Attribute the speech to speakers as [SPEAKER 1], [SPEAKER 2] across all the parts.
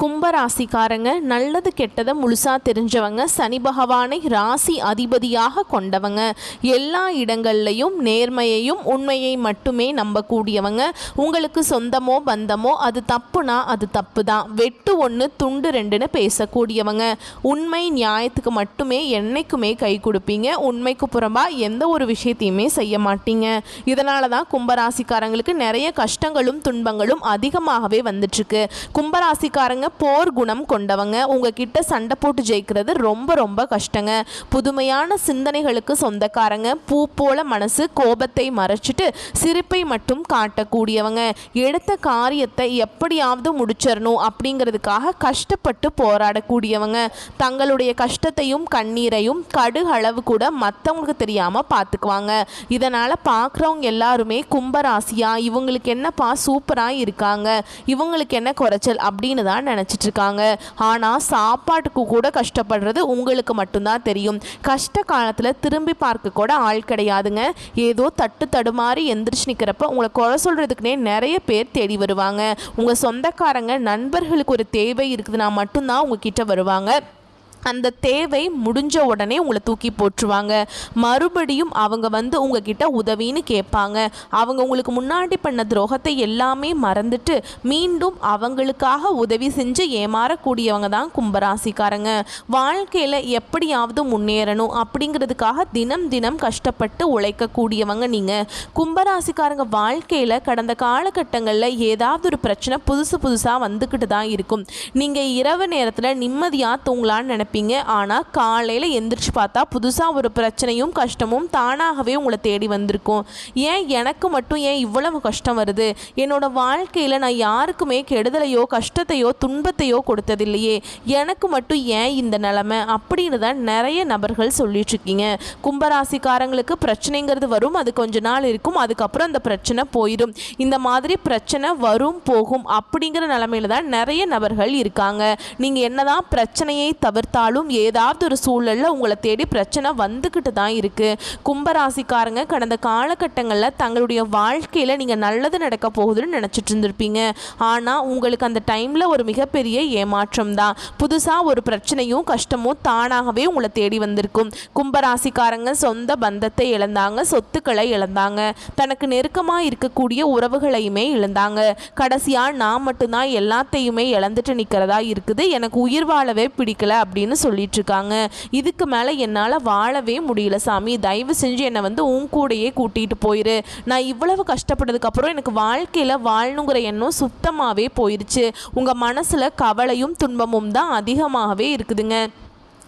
[SPEAKER 1] கும்பராசிக்காரங்க நல்லது கெட்டதை முழுசாக தெரிஞ்சவங்க, சனி பகவானை ராசி அதிபதியாக கொண்டவங்க, எல்லா இடங்கள்லையும் நேர்மையையும் உண்மையை மட்டுமே நம்பக்கூடியவங்க. உங்களுக்கு சொந்தமோ பந்தமோ அது தப்புனா அது தப்பு தான், வெட்டு ஒன்று துண்டு ரெண்டுன்னு பேசக்கூடியவங்க. உண்மை நியாயத்துக்கு மட்டுமே என்னைக்குமே கை கொடுப்பீங்க. உண்மைக்கு புறம்பாக எந்த ஒரு விஷயத்தையுமே செய்ய மாட்டீங்க. இதனால தான் கும்பராசிக்காரங்களுக்கு நிறைய கஷ்டங்களும் துன்பங்களும் அதிகமாகவே வந்துட்டுருக்கு. கும்பராசிக்காரங்க போர் குணம் கொண்டவங்க. உங்ககிட்ட சண்டை போட்டு ஜெயிக்கிறது ரொம்ப ரொம்ப கஷ்டங்க. புதுமையான சிந்தனைகளுக்கு சொந்தக்காரங்க. பூ போல மனசு, கோபத்தை மறைச்சிட்டு சிரிப்பை மட்டும் காட்டக்கூடியவங்க. எடுத்த காரியத்தை எப்படியாவது முடிச்சிடணும் அப்படிங்கிறதுக்காக கஷ்டப்பட்டு போராடக்கூடியவங்க. தங்களுடைய கஷ்டத்தையும் கண்ணீரையும் கடுகளவு கூட மற்றவங்களுக்கு தெரியாமல் பார்த்துக்குவாங்க. இதனால் பார்க்குறவங்க எல்லாருமே கும்பராசியா, இவங்களுக்கு என்னப்பா சூப்பராக இருக்காங்க, இவங்களுக்கு என்ன குறைச்சல் அப்படின்னு தான் நினச்சிட்டு இருக்காங்க. ஆனால் சாப்பாட்டுக்கு கூட கஷ்டப்படுறது உங்களுக்கு மட்டும்தான் தெரியும். கஷ்ட காலத்தில் திரும்பி பார்க்க கூட ஆள் கிடையாதுங்க. ஏதோ தட்டு தடுமாறி எந்திரிச்சு நிற்கிறப்ப உங்களை குறை சொல்கிறதுக்குனே நிறைய பேர் தேடி வருவாங்க. உங்கள் சொந்தக்காரங்க நண்பர்களுக்கு ஒரு தேவை இருக்குதுன்னா மட்டும்தான் உங்ககிட்ட வருவாங்க. அந்த தேவை முடிஞ்ச உடனே உங்களை தூக்கி போட்டுருவாங்க. மறுபடியும் அவங்க வந்து உங்ககிட்ட உதவின்னு கேட்பாங்க. அவங்க உங்களுக்கு முன்னாடி பண்ண துரோகத்தை எல்லாமே மறந்துட்டு மீண்டும் அவங்களுக்காக உதவி செஞ்சு ஏமாறக்கூடியவங்க தான் கும்பராசிக்காரங்க. வாழ்க்கையில் எப்படியாவது முன்னேறணும் அப்படிங்கிறதுக்காக தினம் தினம் கஷ்டப்பட்டு உழைக்கக்கூடியவங்க நீங்கள். கும்பராசிக்காரங்க வாழ்க்கையில் கடந்த காலகட்டங்களில் ஏதாவது ஒரு பிரச்சனை புதுசாக வந்துக்கிட்டு தான் இருக்கும். நீங்கள் இரவு நேரத்தில் நிம்மதியாக தூங்கலான்னு நினைப்பீங்க. ஆனால் காலையில் எந்திரிச்சு பார்த்தா புதுசாக ஒரு பிரச்சனையும் கஷ்டமும் தானாகவே உங்களை தேடி வந்திருக்கும். ஏன் எனக்கு மட்டும் ஏன் இவ்வளவு கஷ்டம் வருது, என்னோட வாழ்க்கையில் நான் யாருக்குமே கெடுதலையோ கஷ்டத்தையோ துன்பத்தையோ கொடுத்ததில்லையே, எனக்கு மட்டும் ஏன் இந்த நிலைமை அப்படின்னு தான் நிறைய நபர்கள் சொல்லிட்டு இருக்கீங்க. கும்பராசிக்காரங்களுக்கு பிரச்சனைங்கிறது வரும், அது கொஞ்ச நாள் இருக்கும், அதுக்கப்புறம் அந்த பிரச்சனை போயிடும். இந்த மாதிரி பிரச்சனை வரும் போகும் அப்படிங்கிற நிலைமையில தான் நிறைய நபர்கள் இருக்காங்க. நீங்கள் என்னதான் பிரச்சனையை தவிர்த்தாலும் ஏதாவது ஒரு சூழல்ல உங்களை தேடி பிரச்சனை வந்துக்கிட்டு தான் இருக்கு. கும்பராசிக்காரங்க கடந்த காலகட்டங்களில் தங்களுடைய வாழ்க்கையில் நீங்கள் நல்லது நடக்க போகுதுன்னு நினச்சிட்டு இருந்திருப்பீங்க. ஆனால் உங்களுக்கு அந்த டைமில் ஒரு மிகப்பெரிய ஏமாற்றம் தான். புதுசாக ஒரு பிரச்சனையும் கஷ்டமும் தானாகவே உங்களை தேடி வந்திருக்கும். கும்பராசிக்காரங்க சொந்த பந்தத்தை இழந்தாங்க, சொத்துக்களை இழந்தாங்க, தனக்கு நெருக்கமாக இருக்கக்கூடிய உறவுகளையுமே இழந்தாங்க. கடைசியாக நான் மட்டும்தான் எல்லாத்தையுமே இழந்துட்டு நிற்கிறதா இருக்குது, எனக்கு உயிர் வாழவே பிடிக்கல அப்படின்னு சொல்லிட்டு இருக்காங்க. இதுக்கு மேலே என்னால் வாழவே முடியல சாமி, தயவு செஞ்சு என்னை வந்து உன் கூடையே கூட்டிகிட்டு போயிரு. நான் இவ்வளவு கஷ்டப்பட்டதுக்கப்புறம் எனக்கு வாழ்க்கையில் வாழணுங்கிற எண்ணம் சுத்தமாகவே போயிடுச்சு. உங்கள் மனசில் கவலையும் துன்பமும் தான் அதிகமாகவே இருக்குதுங்க.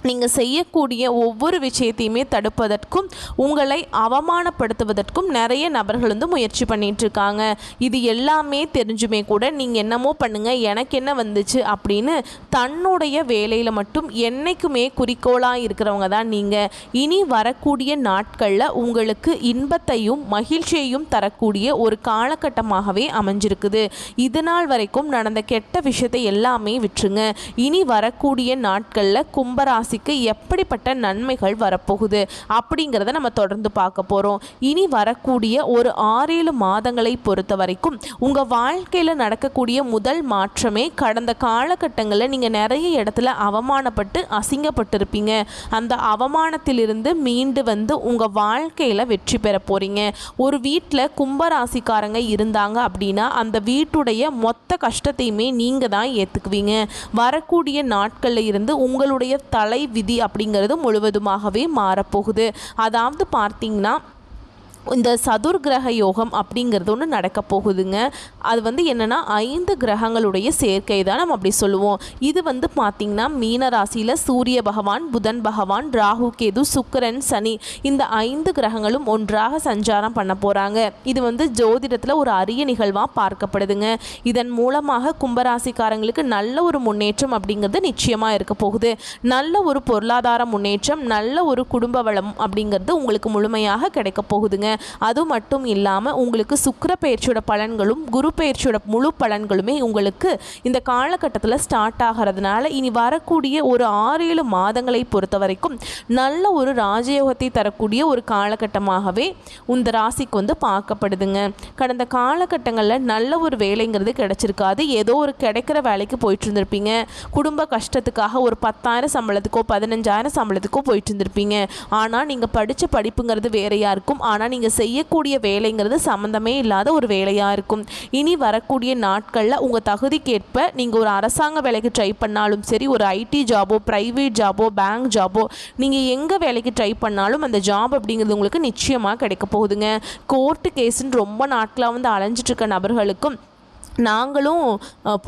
[SPEAKER 1] நீங்கள் செய்யக்கூடிய ஒவ்வொரு விஷயத்தையுமே தடுப்பதற்கும் உங்களை அவமானப்படுத்துவதற்கும் நிறைய நபர்கள் வந்து முயற்சி பண்ணிகிட்ருக்காங்க. இது எல்லாமே தெரிஞ்சுமே கூட நீங்கள் என்னமோ பண்ணுங்கள், எனக்கு என்ன வந்துச்சு அப்படின்னு தன்னுடைய வேலையில் மட்டும் என்றைக்குமே குறிக்கோளாக இருக்கிறவங்க தான் நீங்கள். இனி வரக்கூடிய நாட்களில் உங்களுக்கு இன்பத்தையும் மகிழ்ச்சியையும் தரக்கூடிய ஒரு காலகட்டமாகவே அமைஞ்சிருக்குது. இது நாள் வரைக்கும் நடந்த கெட்ட விஷயத்தை எல்லாமே விட்டுருங்க. இனி வரக்கூடிய நாட்களில் கும்பராசி எப்படிப்பட்ட நன்மைகள் வரப்போகுது அப்படிங்கிறத நம்ம தொடர்ந்து பார்க்க போகிறோம். இனி வரக்கூடிய ஒரு 6-7 மாதங்களை பொறுத்த வரைக்கும் உங்கள் வாழ்க்கையில் நடக்கக்கூடிய முதல் மாற்றமே கடந்த காலகட்டங்களில் நீங்கள் நிறைய இடத்துல அவமானப்பட்டு அசிங்கப்பட்டிருப்பீங்க. அந்த அவமானத்திலிருந்து மீண்டு வந்து உங்கள் வாழ்க்கையில் வெற்றி பெற போகிறீங்க. ஒரு வீட்டில் கும்பராசிக்காரங்க இருந்தாங்க அப்படின்னா அந்த வீட்டுடைய மொத்த கஷ்டத்தையுமே நீங்கள் தான் ஏற்றுக்குவீங்க. வரக்கூடிய நாட்களில் இருந்து உங்களுடைய தலை விதி அப்படிங்கிறது முழுவதுமாகவே மாறப்போகுது. அதாவது பார்த்தீங்கன்னா இந்த சதுர்கிரக யோகம் அப்படிங்கிறது ஒன்று நடக்க போகுதுங்க. அது வந்து என்னென்னா 5 கிரகங்களுடைய சேர்க்கை தான் நம்ம அப்படி சொல்லுவோம். இது வந்து பார்த்திங்கன்னா மீன ராசியில் சூரிய பகவான், புதன் பகவான், ராகு, கேது, சுக்கிரன், சனி இந்த 5 கிரகங்களும் ஒன்றாக சஞ்சாரம் பண்ண போகிறாங்க. இது வந்து ஜோதிடத்தில் ஒரு அரிய நிகழ்வாக பார்க்கப்படுதுங்க. இதன் மூலமாக கும்பராசிக்காரங்களுக்கு நல்ல ஒரு முன்னேற்றம் அப்படிங்கிறது நிச்சயமாக இருக்க போகுது. நல்ல ஒரு பொருளாதார முன்னேற்றம், நல்ல ஒரு குடும்ப வளம் அப்படிங்கிறது உங்களுக்கு முழுமையாக கிடைக்க போகுதுங்க. அது மட்டும் இல்லாமல் உங்களுக்கு சுக்கிர பயிற்சியோட பலன்களும் குரு பயிற்சியோட முழு பலன்களுமே உங்களுக்கு இந்த காலகட்டத்தில் ஸ்டார்ட் ஆகிறதுனால இனி வரக்கூடிய ஒரு 6-7 மாதங்களை பொறுத்த வரைக்கும் நல்ல ஒரு ராஜயோகத்தை தரக்கூடிய ஒரு காலகட்டமாகவே இந்த ராசிக்கு வந்து பார்க்கப்படுதுங்க. கடந்த காலகட்டங்களில் நல்ல ஒரு வேலைங்கிறது கிடைச்சிருக்காது. ஏதோ ஒரு கிடைக்கிற வேலைக்கு போயிட்டு இருந்திருப்பீங்க. குடும்ப கஷ்டத்துக்காக ஒரு 10,000 சம்பளத்துக்கோ 15,000 சம்பளத்துக்கோ போயிட்டு இருந்திருப்பீங்க. ஆனால் நீங்கள் படித்த படிப்புங்கிறது வேறையாக இருக்கும். ஆனால் நீங்கள் செய்யக்கூடிய வேலைங்கிறது சம்மந்தமே இல்லாத ஒரு வேலையாக இருக்கும். இனி வரக்கூடிய நாட்களில் உங்கள் தகுதிக்கேற்ப நீங்கள் ஒரு அரசாங்க வேலைக்கு ட்ரை பண்ணாலும் சரி, ஒரு ஐடி ஜாபோ, ப்ரைவேட் ஜாபோ, பேங்க் ஜாபோ, நீங்கள் எங்கே வேலைக்கு ட்ரை பண்ணாலும் அந்த ஜாப் அப்படிங்கிறது உங்களுக்கு நிச்சயமாக கிடைக்க போகுதுங்க. கோர்ட்டு கேஸுன்னு ரொம்ப நாட்களாக வந்து அலைஞ்சிட்ருக்க நபர்களுக்கும் நாங்களும்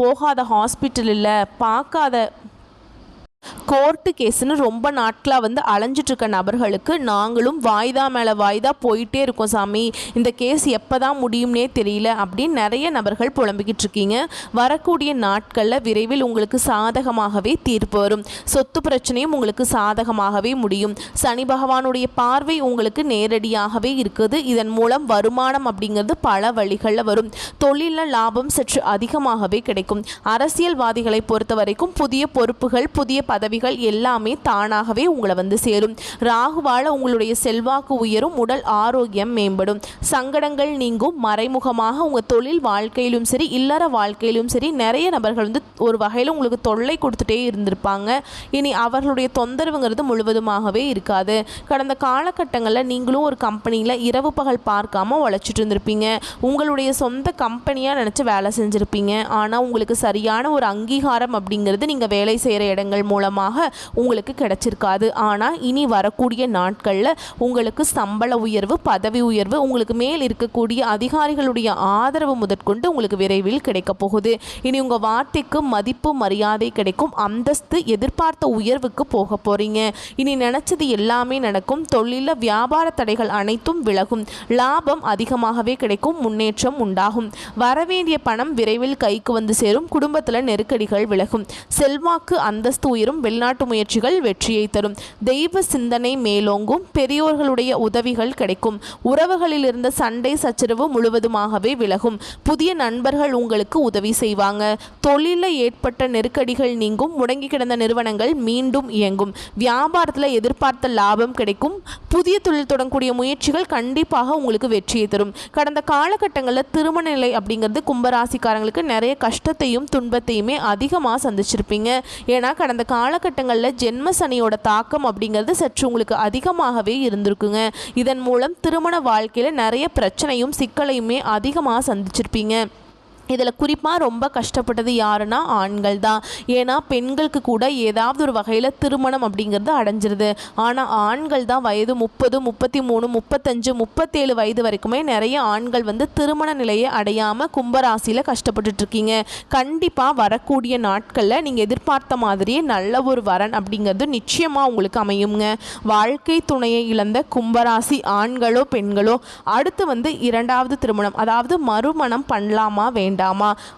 [SPEAKER 1] போகாத ஹாஸ்பிட்டல் இல்லை, பார்க்காத கோர்ட்டு கேஸுன்னு ரொம்ப நாட்களாக வந்து அலைஞ்சிட்ருக்க நபர்களுக்கு நாங்களும் வாய்தா மேலே வாய்தா போயிட்டே இருக்கோம் சாமி, இந்த கேஸ் எப்போ தான் முடியும்னே தெரியல அப்படின்னு நிறைய நபர்கள் புலம்பிக்கிட்டு இருக்கீங்க. வரக்கூடிய நாட்களில் விரைவில் உங்களுக்கு சாதகமாகவே தீர்ப்பு வரும். சொத்து பிரச்சனையும் உங்களுக்கு சாதகமாகவே முடியும். சனி பகவானுடைய பார்வை உங்களுக்கு நேரடியாகவே இருக்குது. இதன் மூலம் வருமானம் அப்படிங்கிறது பல வழிகளில் வரும். தொழிலில் லாபம் சற்று அதிகமாகவே கிடைக்கும். அரசியல்வாதிகளை பொறுத்த வரைக்கும் புதிய பொறுப்புகள், புதிய பதவிகள் எல்லாமே தானாகவே உங்களை வந்து சேரும். ராகுவால உங்களுடைய செல்வாக்கு உயரும், உடல் ஆரோக்கியம் மேம்படும், சங்கடங்கள் நீங்கும். மறைமுகமாக உங்கள் தொழில் வாழ்க்கையிலும் சரி, இல்லற வாழ்க்கையிலும் சரி, நிறைய நபர்கள் வந்து ஒரு வகையில் உங்களுக்கு தொல்லை கொடுத்துட்டே இருந்திருப்பாங்க. இனி அவர்களுடைய தொந்தரவுங்கிறது முழுவதுமாகவே இருக்காது. கடந்த காலகட்டங்களில் நீங்களும் ஒரு கம்பெனியில் இரவு பகல் பார்க்காம உழைச்சிட்டு இருந்திருப்பீங்க. உங்களுடைய சொந்த கம்பெனியாக நினச்சி வேலை செஞ்சுருப்பீங்க. ஆனால் உங்களுக்கு சரியான ஒரு அங்கீகாரம் அப்படிங்கிறது நீங்கள் வேலை செய்கிற இடங்கள் மூலமாக உங்களுக்கு கிடைச்சிருக்காது. ஆனால் இனி வரக்கூடிய நாட்களில் உங்களுக்கு சம்பள உயர்வு, பதவி உயர்வு, உங்களுக்கு மேல் இருக்கக்கூடிய அதிகாரிகளுடைய ஆதரவு முதற்கொண்டு உங்களுக்கு விரைவில் கிடைக்க போகுது. இனி உங்கள் வார்த்தைக்கு மதிப்பு, மரியாதை கிடைக்கும். அந்தஸ்து, எதிர்பார்த்த உயர்வுக்கு போக போறீங்க. இனி நினைச்சது எல்லாமே நடக்கும். தொழிலில் வியாபார தடைகள் அனைத்தும் விலகும். லாபம் அதிகமாகவே கிடைக்கும். முன்னேற்றம் உண்டாகும். வரவேண்டிய பணம் விரைவில் கைக்கு வந்து சேரும். குடும்பத்தில் நெருக்கடிகள் விலகும். செல்வாக்கு, அந்தஸ்து உயரும். வெளிநாட்டு முயற்சிகள் வெற்றியை தரும். தெய்வ சிந்தனை மேலோங்கும். பெரியோர்களுடைய உதவிகள் கிடைக்கும். உறவுகளில் இருந்த சண்டை சச்சரவு முழுவதுமாகவே விலகும். புதிய நண்பர்கள் உங்களுக்கு உதவி செய்வாங்க. தொழிலில் ஏற்பட்ட நெருக்கடிகள் நீங்கும். முடங்கி கிடந்த நிறுவனங்கள் மீண்டும் இயங்கும். வியாபாரத்தில் எதிர்பார்த்த லாபம் கிடைக்கும். புதிய தொழில் தொடங்கக்கூடிய முயற்சிகள் கண்டிப்பாக உங்களுக்கு வெற்றியை தரும். கடந்த காலகட்டங்களில் திருமண நிலை அப்படிங்கிறது கும்பராசிக்காரங்களுக்கு நிறைய கஷ்டத்தையும் துன்பத்தையுமே அதிகமாக சந்திச்சிருப்பீங்க. ஏன்னா கடந்த காலகட்டங்களில் ஜென்ம சனியோட தாக்கம் அப்படிங்கிறது சற்று உங்களுக்கு அதிகமாகவே இருந்திருக்குங்க. இதன் மூலம் திருமண வாழ்க்கையில் நிறைய பிரச்சனையும் சிக்கலையுமே அதிகமாக சந்திச்சிருப்பீங்க. இதில் குறிப்பாக ரொம்ப கஷ்டப்பட்டது யாருன்னா ஆண்கள் தான். ஏன்னா பெண்களுக்கு கூட ஏதாவது ஒரு வகையில் திருமணம் அப்படிங்கிறது அடைஞ்சிருது. ஆனால் ஆண்கள் தான் வயது 30, 33, 35, 37 வயது வரைக்குமே நிறைய ஆண்கள் வந்து திருமண நிலையை அடையாமல் கும்பராசியில் கஷ்டப்பட்டுட்ருக்கீங்க. கண்டிப்பாக வரக்கூடிய நாட்களில் நீங்கள் எதிர்பார்த்த மாதிரியே நல்ல ஒரு வரன் அப்படிங்கிறது நிச்சயமாக உங்களுக்கு அமையுங்க. வாழ்க்கை துணையை இழந்த கும்பராசி ஆண்களோ பெண்களோ அடுத்து வந்து 2வது திருமணம், அதாவது மறுமணம் பண்ணலாமா வேண்டாமா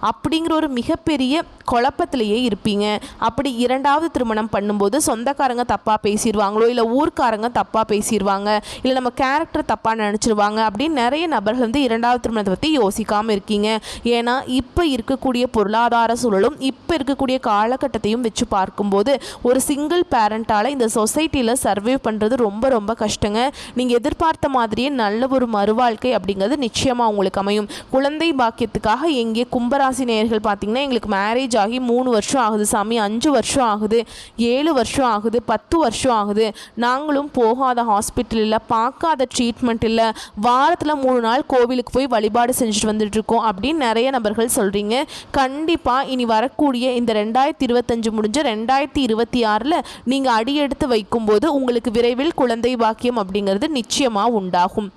[SPEAKER 1] அப்படிங்கிற ஒரு மிகப்பெரிய குழப்பத்திலேயே இருப்பீங்க. அப்படி 2வது திருமணம் பண்ணும்போது சொந்தக்காரங்க தப்பாக பேசிடுவாங்களோ, இல்லை ஊர்க்காரங்க தப்பாக பேசிடுவாங்க, இல்லை நம்ம கேரக்டர் தப்பாக நினச்சிருவாங்க அப்படின்னு நிறைய நபர்கள் வந்து 2வது திருமணத்தை பற்றி யோசிக்காமல் இருக்கீங்க. ஏன்னா இப்போ இருக்கக்கூடிய பொருளாதார சூழலும் இப்போ இருக்கக்கூடிய காலகட்டத்தையும் வச்சு பார்க்கும்போது ஒரு சிங்கிள் பேரண்டால் இந்த சொசைட்டியில் சர்வே பண்ணுறது ரொம்ப ரொம்ப கஷ்டங்க. நீங்கள் எதிர்பார்த்த மாதிரியே நல்ல ஒரு மறுவாழ்க்கை அப்படிங்கிறது நிச்சயமாக உங்களுக்கு அமையும். குழந்தை பாக்கியத்துக்காக எங்கே கும்பராசி நேயர்கள் பார்த்தீங்கன்னா எங்களுக்கு மேரேஜ் ஆகி 3 வருஷம் ஆகுது சாமி, 5 வருஷம் ஆகுது, 7 வருஷம் ஆகுது, 10 வருஷம் ஆகுது, நாங்களும் போகாத ஹாஸ்பிட்டல் இல்லை, பார்க்காத ட்ரீட்மெண்ட் இல்லை, வாரத்தில் 3 நாள் கோவிலுக்கு போய் வழிபாடு செஞ்சுட்டு வந்துட்டுருக்கோம் அப்படின்னு நிறைய நபர்கள் சொல்கிறீங்க. கண்டிப்பாக இனி வரக்கூடிய இந்த 2025 முடிஞ்ச 2026 நீங்கள் அடியெடுத்து வைக்கும்போது உங்களுக்கு விரைவில் குழந்தை பாக்கியம் அப்படிங்கிறது நிச்சயமாக உண்டாகும்.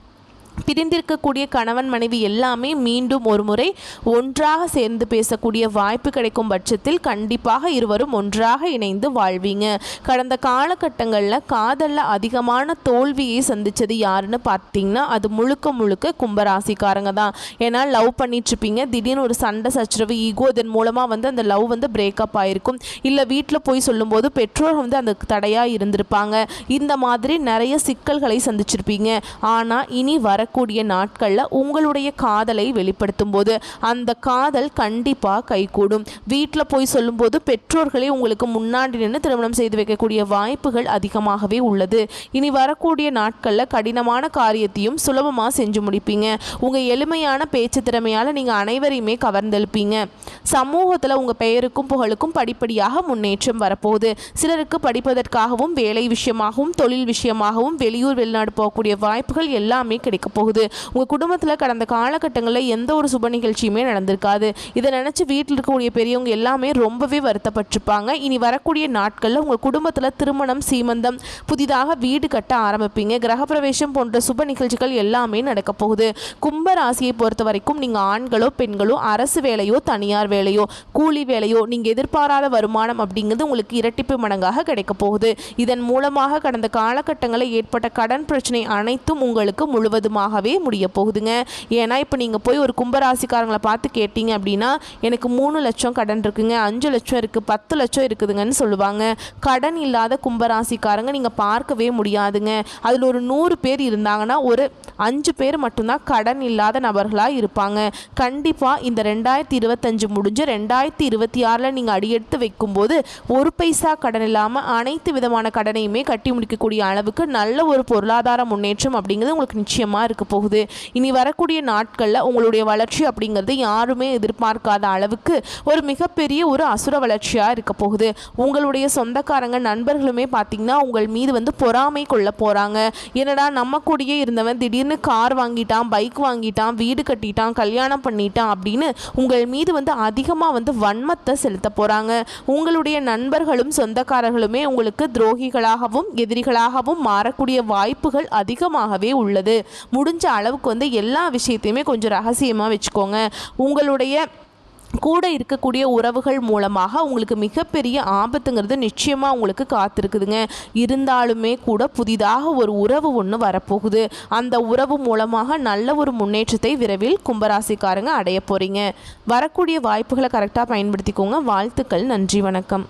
[SPEAKER 1] பிரிந்திருக்கக்கூடிய கணவன் மனைவி எல்லாமே மீண்டும் ஒரு முறை ஒன்றாக சேர்ந்து பேசக்கூடிய வாய்ப்பு கிடைக்கும் பட்சத்தில் கண்டிப்பாக இருவரும் ஒன்றாக இணைந்து வாழ்வீங்க. கடந்த காலகட்டங்களில் காதலில் அதிகமான தோல்வியை சந்தித்தது யாருன்னு பார்த்தீங்கன்னா அது முழுக்க முழுக்க கும்பராசிக்காரங்க தான். ஏன்னா லவ் பண்ணிட்டுருப்பீங்க, திடீர்னு ஒரு சண்டை சச்சரவு, ஈகோ, இதன் மூலமாக வந்து அந்த லவ் வந்து பிரேக்கப் ஆகிருக்கும். இல்லை வீட்டில் போய் சொல்லும்போது பெற்றோர் வந்து அந்த தடையாக இருந்திருப்பாங்க. இந்த மாதிரி நிறைய சிக்கல்களை சந்திச்சிருப்பீங்க. ஆனால் இனி வரக்கூடிய வரக்கூடிய நாட்களில் உங்களுடைய காதலை வெளிப்படுத்தும் போது அந்த காதல் கண்டிப்பாக கைகூடும். வீட்டில் போய் சொல்லும்போது பெற்றோர்களே உங்களுக்கு முன்னாடி நின்று திருமணம் செய்து வைக்கக்கூடிய வாய்ப்புகள் அதிகமாகவே உள்ளது. இனி வரக்கூடிய நாட்களில் கடினமான காரியத்தையும் சுலபமாக செஞ்சு முடிப்பீங்க. உங்கள் எளிமையான பேச்சு திறமையால் நீங்கள் அனைவரையுமே கவர்ந்தெழுப்பீங்க. சமூகத்தில் உங்கள் பெயருக்கும் புகழுக்கும் படிப்படியாக முன்னேற்றம் வரப்போகுது. சிலருக்கு படிப்பதற்காகவும் வேலை விஷயமாகவும் தொழில் விஷயமாகவும் வெளியூர் வெளிநாடு போகக்கூடிய வாய்ப்புகள் எல்லாமே கிடைக்க போகுது. உங்கள் குடும்பத்தில் கடந்த காலகட்டங்களில் எந்த ஒரு சுப நிகழ்ச்சியுமே நடந்திருக்காது. இதை நினச்சி வீட்டில் இருக்கக்கூடிய பெரியவங்க எல்லாமே ரொம்பவே வருத்தப்பட்டிருப்பாங்க. இனி வரக்கூடிய நாட்களில் உங்கள் குடும்பத்தில் திருமணம், சீமந்தம், புதிதாக வீடு கட்ட ஆரம்பிப்பீங்க. கிரகப்பிரவேசம் போன்ற சுப நிகழ்ச்சிகள் எல்லாமே நடக்க போகுது. கும்ப ராசியை பொறுத்த வரைக்கும் நீங்கள் ஆண்களோ பெண்களோ அரசு வேலையோ தனியார் வேலையோ கூலி வேலையோ நீங்கள் எதிர்பாராத வருமானம் அப்படிங்கிறது உங்களுக்கு இரட்டிப்பு மடங்காக கிடைக்க போகுது. இதன் மூலமாக கடந்த காலகட்டங்களில் ஏற்பட்ட கடன் பிரச்சனை அனைத்தும் உங்களுக்கு முழுவதுமாகவே முடிய போகுதுங்க. ஏன்னா இப்போ நீங்கள் போய் ஒரு கும்பராசிக்காரங்களை பார்த்து கேட்டீங்க அப்படின்னா எனக்கு 3 லட்சம் கடன் இருக்குங்க, 5 லட்சம் இருக்குது, 10 லட்சம் இருக்குதுங்கன்னு சொல்லுவாங்க. கடன் இல்லாத கும்பராசிக்காரங்க நீங்கள் பார்க்கவே முடியாதுங்க. அதில் ஒரு 100 பேர் இருந்தாங்கன்னா ஒரு 5 பேர் மட்டும்தான் கடன் இல்லாத நபர்களாக இருப்பாங்க. கண்டிப்பாக இந்த 2025 முடிஞ்சு 2026 நீங்கள் அடியெடுத்து வைக்கும்போது ஒரு பைசா கடன் இல்லாமல் அனைத்து விதமான கடனையுமே கட்டி முடிக்கக்கூடிய அளவுக்கு நல்ல ஒரு பொருளாதார முன்னேற்றம் அப்படிங்கிறது உங்களுக்கு நிச்சயமாக இருக்க போகுது. இனி வரக்கூடிய நாட்களில் உங்களுடைய வளர்ச்சி அப்படிங்கிறது யாருமே எதிர்பார்க்காத அளவுக்கு ஒரு மிகப்பெரிய ஒரு அசுர வளர்ச்சியாக இருக்க போகுது. உங்களுடைய சொந்தக்காரங்க நண்பர்களுமே பார்த்திங்கன்னா உங்கள் மீது பொறாமை கொள்ள போகிறாங்க. என்னடா நம்ம கூடயே இருந்தவன் திடீர்னு கார் வாங்கிட்டான், பைக் வாங்கிட்டான், வீடு கட்டிட்டான், கல்யாணம் பண்ணிட்டான் அப்படின்னு உங்கள் மீது அதிகமாக வன்மத்தை செலுத்த போகிறாங்க. உங்களுடைய நண்பர்களும் சொந்தக்காரர்களுமே உங்களுக்கு துரோகிகளாகவும் எதிரிகளாகவும் மாறக்கூடிய வாய்ப்புகள் அதிகமாகவே உள்ளது. முடிஞ்ச அளவுக்கு எல்லா விஷயத்தையுமே கொஞ்சம் ரகசியமாக வச்சுக்கோங்க. உங்களுடைய கூட இருக்கக்கூடிய உறவுகள் மூலமாக உங்களுக்கு மிகப்பெரிய ஆபத்துங்கிறது நிச்சயமாக உங்களுக்கு காத்திருக்குதுங்க. இருந்தாலுமே கூட புதிதாக ஒரு உறவு ஒன்று வரப்போகுது. அந்த உறவு மூலமாக நல்ல ஒரு முன்னேற்றத்தை விரைவில் கும்பராசிக்காரங்க அடைய போகிறீங்க. வரக்கூடிய வாய்ப்புகளை கரெக்டாக பயன்படுத்திக்கோங்க. வாழ்த்துக்கள். நன்றி, வணக்கம்.